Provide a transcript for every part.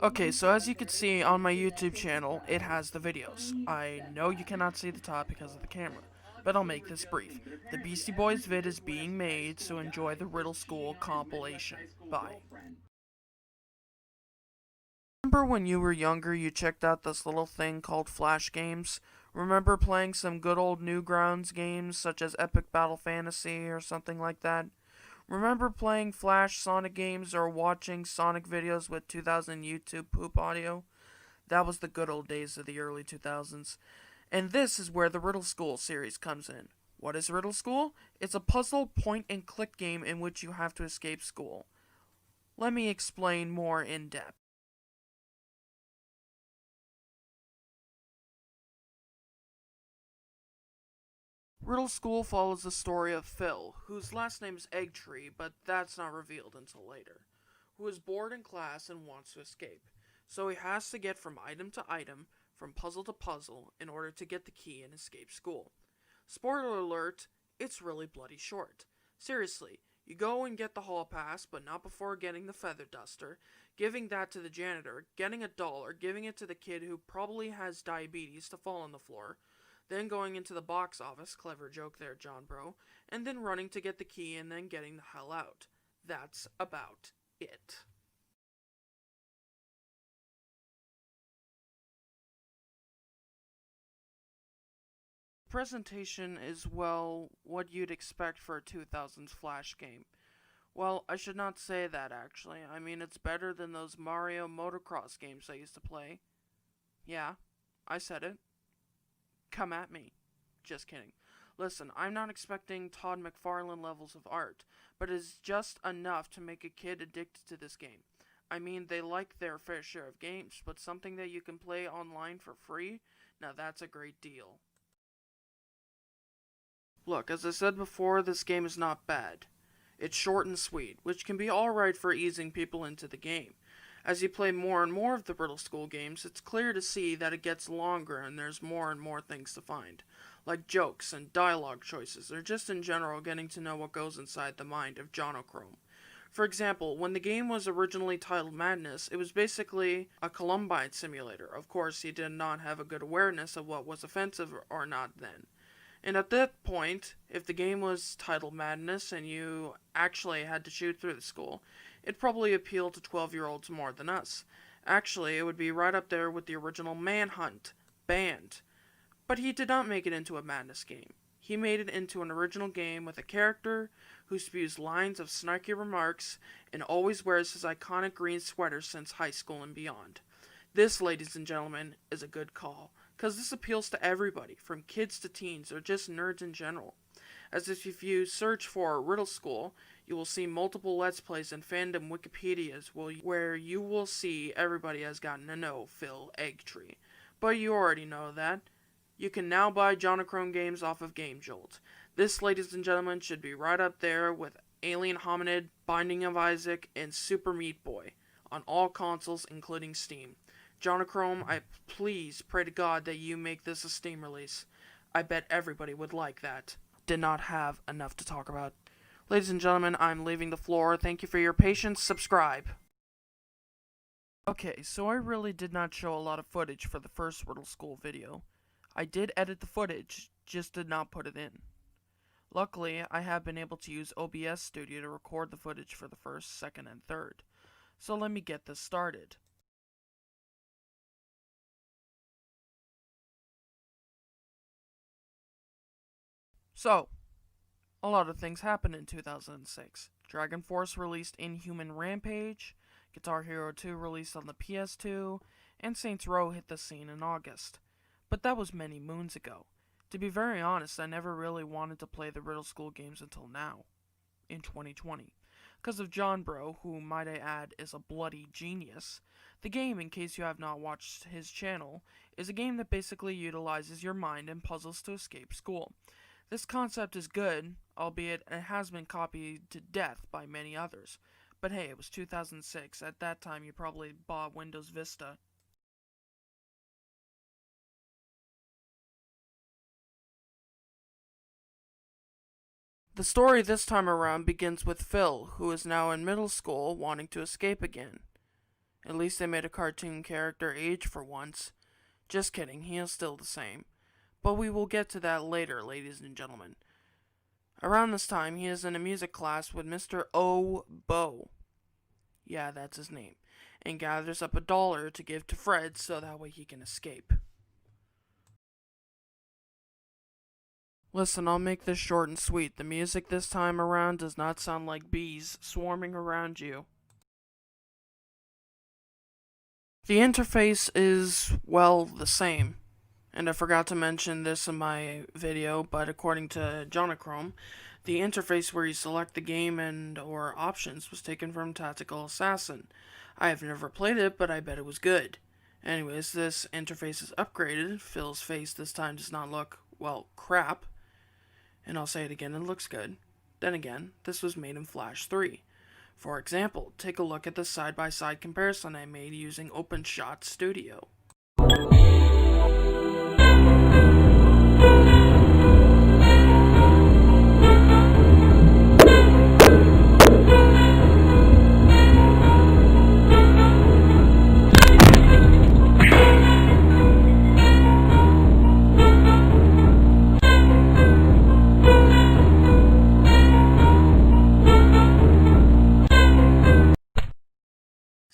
Okay, so as you can see on my YouTube channel, it has the videos. I know you cannot see the top because of the camera, but I'll make this brief. The Beastie Boys vid is being made, so enjoy the Riddle School compilation. Bye. Remember when you were younger you checked out this little thing called Flash games? Remember playing some good old Newgrounds games such as Epic Battle Fantasy or something like that? Remember playing Flash Sonic games or watching Sonic videos with 2000 YouTube poop audio? That was the good old days of the early 2000s. And this is where the Riddle School series comes in. What is Riddle School? It's a puzzle point and click game in which you have to escape school. Let me explain more in depth. Riddle School follows the story of Phil, whose last name is Eggtree, but that's not revealed until later, who is bored in class and wants to escape. So he has to get from item to item, from puzzle to puzzle, in order to get the key and escape school. Spoiler alert, it's really bloody short. Seriously, you go and get the hall pass, but not before getting the feather duster, giving that to the janitor, getting $1, giving it to the kid who probably has diabetes to fall on the floor, then going into the box office, clever joke there, John Bro, and then running to get the key and then getting the hell out. That's about it. Presentation is, well, what you'd expect for a 2000s Flash game. Well, I should not say that actually. I mean, it's better than those Mario motocross games I used to play. Yeah, I said it. Come at me. Just kidding. Listen, I'm not expecting Todd McFarlane levels of art, but it's just enough to make a kid addicted to this game. I mean, they like their fair share of games, but something that you can play online for free? Now that's a great deal. Look, as I said before, this game is not bad. It's short and sweet, which can be alright for easing people into the game. As you play more and more of the Riddle School games, it's clear to see that it gets longer and there's more and more things to find, like jokes and dialogue choices, or just in general getting to know what goes inside the mind of Jonochrome. For example, when the game was originally titled Madness, it was basically a Columbine simulator. Of course, he did not have a good awareness of what was offensive or not then. And at that point, if the game was titled Madness and you actually had to shoot through the school, it'd probably appeal to 12-year-olds more than us. Actually, it would be right up there with the original Manhunt, Banned. But he did not make it into a Madness game. He made it into an original game with a character who spews lines of snarky remarks and always wears his iconic green sweater since high school and beyond. This, ladies and gentlemen, is a good call, because this appeals to everybody, from kids to teens, or just nerds in general. As if you search for Riddle School, you will see multiple Let's Plays and fandom Wikipedias where you will see everybody has gotten to know Phil Eggtree. But you already know that. You can now buy Jonochrome games off of Game Jolt. This, ladies and gentlemen, should be right up there with Alien Hominid, Binding of Isaac, and Super Meat Boy on all consoles, including Steam. Jonochrome, I please pray to God that you make this a Steam release. I bet everybody would like that. Did not have enough to talk about. Ladies and gentlemen, I'm leaving the floor. Thank you for your patience. Subscribe. Okay, so I really did not show a lot of footage for the first Riddle School video. I did edit the footage, just did not put it in. Luckily, I have been able to use OBS Studio to record the footage for the first, second, and third. So let me get this started. So, a lot of things happened in 2006. Dragon Force released Inhuman Rampage, Guitar Hero 2 released on the PS2, and Saints Row hit the scene in August. But that was many moons ago. To be very honest, I never really wanted to play the Riddle School games until now, in 2020. Because of John Bro, who, might I add, is a bloody genius. The game, in case you have not watched his channel, is a game that basically utilizes your mind and puzzles to escape school. This concept is good, albeit it has been copied to death by many others. But hey, it was 2006. At that time, you probably bought Windows Vista. The story this time around begins with Phil, who is now in middle school wanting to escape again. At least they made a cartoon character age for once. Just kidding, he is still the same. But we will get to that later, ladies and gentlemen. Around this time, he is in a music class with Mr. Bo. Yeah, that's his name. And gathers up $1 to give to Fred so that way he can escape. Listen, I'll make this short and sweet. The music this time around does not sound like bees swarming around you. The interface is, well, the same. And I forgot to mention this in my video, but according to Jonachrome, the interface where you select the game and or options was taken from Tactical Assassin. I have never played it, but I bet it was good. Anyways, this interface is upgraded. Phil's face this time does not look, well, crap. And I'll say it again, it looks good. Then again, this was made in Flash 3. For example, take a look at the side-by-side comparison I made using OpenShot Studio.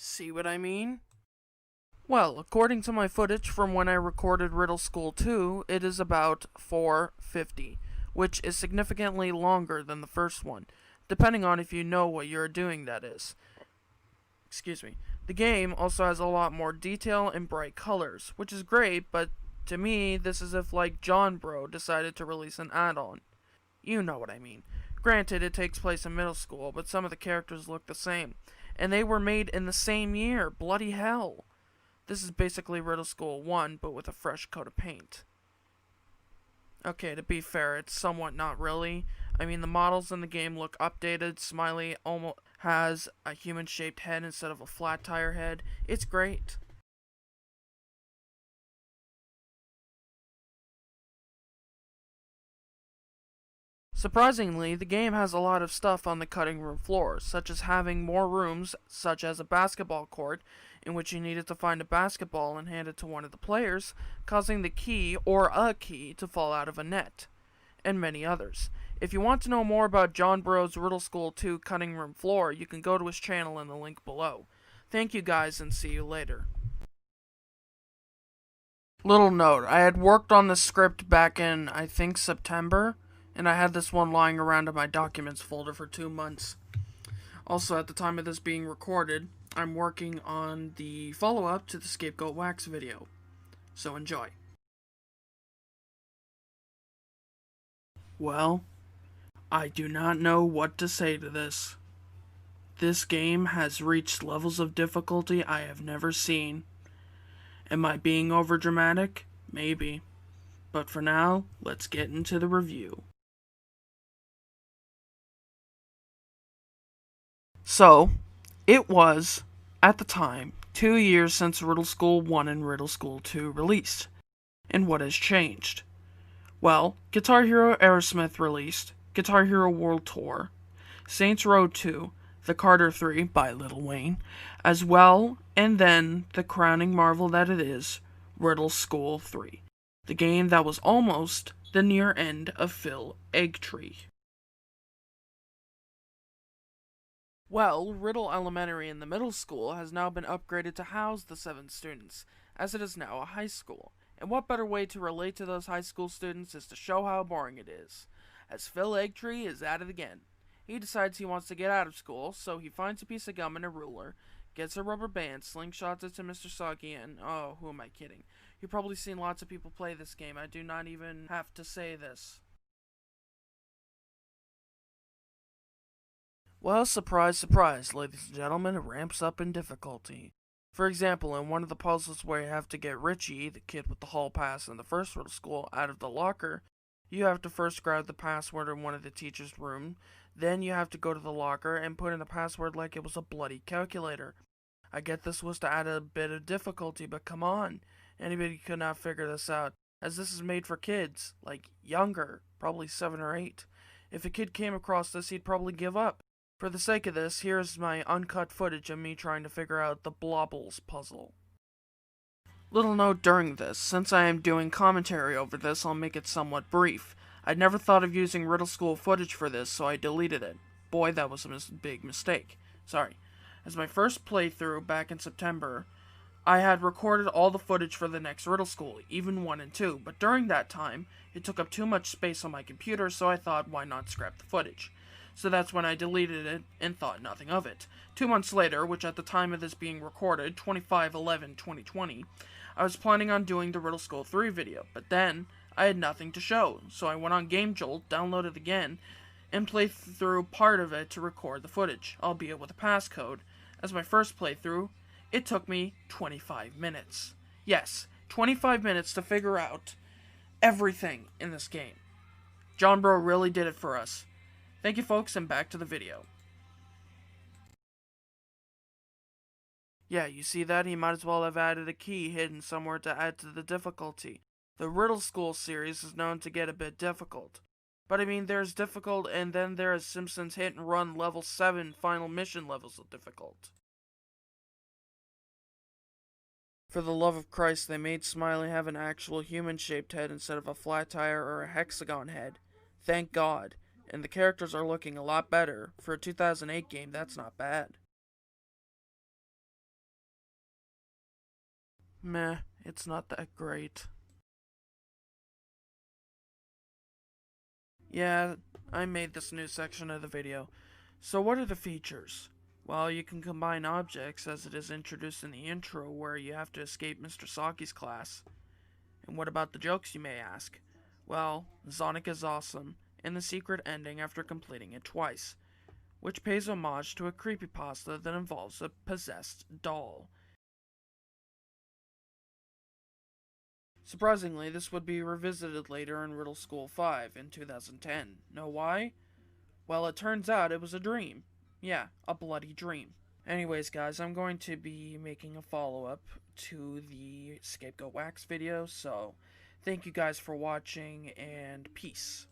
See what I mean? Well, according to my footage from when I recorded Riddle School 2, it is about 4:50, which is significantly longer than the first one, depending on if you know what you're doing, that is. Excuse me. The game also has a lot more detail and bright colors, which is great, but to me, this is if like John Bro decided to release an add-on. You know what I mean. Granted, it takes place in middle school, but some of the characters look the same. And they were made in the same year. Bloody hell. This is basically Riddle School 1, but with a fresh coat of paint. Okay, to be fair, it's somewhat not really. I mean, the models in the game look updated. Smiley almost has a human-shaped head instead of a flat tire head. It's great. Surprisingly, the game has a lot of stuff on the cutting room floor, such as having more rooms, such as a basketball court, in which you needed to find a basketball and hand it to one of the players, causing the key or a key to fall out of a net, and many others. If you want to know more about John Bro's Riddle School 2 cutting room floor, you can go to his channel in the link below. Thank you guys, and see you later. Little note, I had worked on the script back in, I think, September, and I had this one lying around in my documents folder for 2 months. Also, at the time of this being recorded, I'm working on the follow-up to the Scapegoat Wax video. So enjoy. Well, I do not know what to say to this. This game has reached levels of difficulty I have never seen. Am I being overdramatic? Maybe. But for now, let's get into the review. So, it was, at the time, 2 years since Riddle School 1 and Riddle School 2 released. And what has changed? Well, Guitar Hero Aerosmith released, Guitar Hero World Tour, Saints Row 2, The Carter 3 by Lil Wayne, as well, and then the crowning marvel that it is, Riddle School 3, the game that was almost the near end of Phil Eggtree. Well, Riddle Elementary in the middle school has now been upgraded to house the 7 students, as it is now a high school. And what better way to relate to those high school students is to show how boring it is, as Phil Eggtree is at it again. He decides he wants to get out of school, so he finds a piece of gum and a ruler, gets a rubber band, slingshots it to Mr. Soggy, and oh, who am I kidding? You've probably seen lots of people play this game, I do not even have to say this. Well, surprise, surprise, ladies and gentlemen, it ramps up in difficulty. For example, in one of the puzzles where you have to get Richie, the kid with the hall pass in the first Riddle School, out of the locker, you have to first grab the password in one of the teacher's room, then you have to go to the locker and put in the password like it was a bloody calculator. I get this was to add a bit of difficulty, but come on, anybody could not figure this out, as this is made for kids, like younger, probably 7 or 8. If a kid came across this, he'd probably give up. For the sake of this, here's my uncut footage of me trying to figure out the Blobbles puzzle. Little note during this, since I am doing commentary over this, I'll make it somewhat brief. I'd never thought of using Riddle School footage for this, so I deleted it. Boy, that was a big mistake. Sorry. As my first playthrough back in September, I had recorded all the footage for the next Riddle School, even 1 and 2, but during that time, it took up too much space on my computer, so I thought, why not scrap the footage? So that's when I deleted it and thought nothing of it. 2 months later, which at the time of this being recorded, 25/11/2020, I was planning on doing the Riddle School 3 video, but then I had nothing to show, so I went on GameJolt, downloaded it again, and played through part of it to record the footage, albeit with a passcode. As my first playthrough, it took me 25 minutes. Yes, 25 minutes to figure out everything in this game. John Bro really did it for us. Thank you, folks, and back to the video. Yeah, you see that? He might as well have added a key hidden somewhere to add to the difficulty. The Riddle School series is known to get a bit difficult. But I mean, there's difficult, and then there's Simpsons Hit and Run Level 7 Final Mission levels of difficult. For the love of Christ, they made Smiley have an actual human-shaped head instead of a flat tire or a hexagon head. Thank God. And the characters are looking a lot better. For a 2008 game, that's not bad. Meh, it's not that great. Yeah, I made this new section of the video. So what are the features? Well, you can combine objects as it is introduced in the intro where you have to escape Mr. Saki's class. And what about the jokes, you may ask? Well, Sonic is awesome, and the secret ending after completing it twice, which pays homage to a creepypasta that involves a possessed doll. Surprisingly, this would be revisited later in Riddle School 5 in 2010. Know why? Well, it turns out it was a dream. Yeah, a bloody dream. Anyways, guys, I'm going to be making a follow-up to the Scapegoat Wax video, so thank you guys for watching, and peace.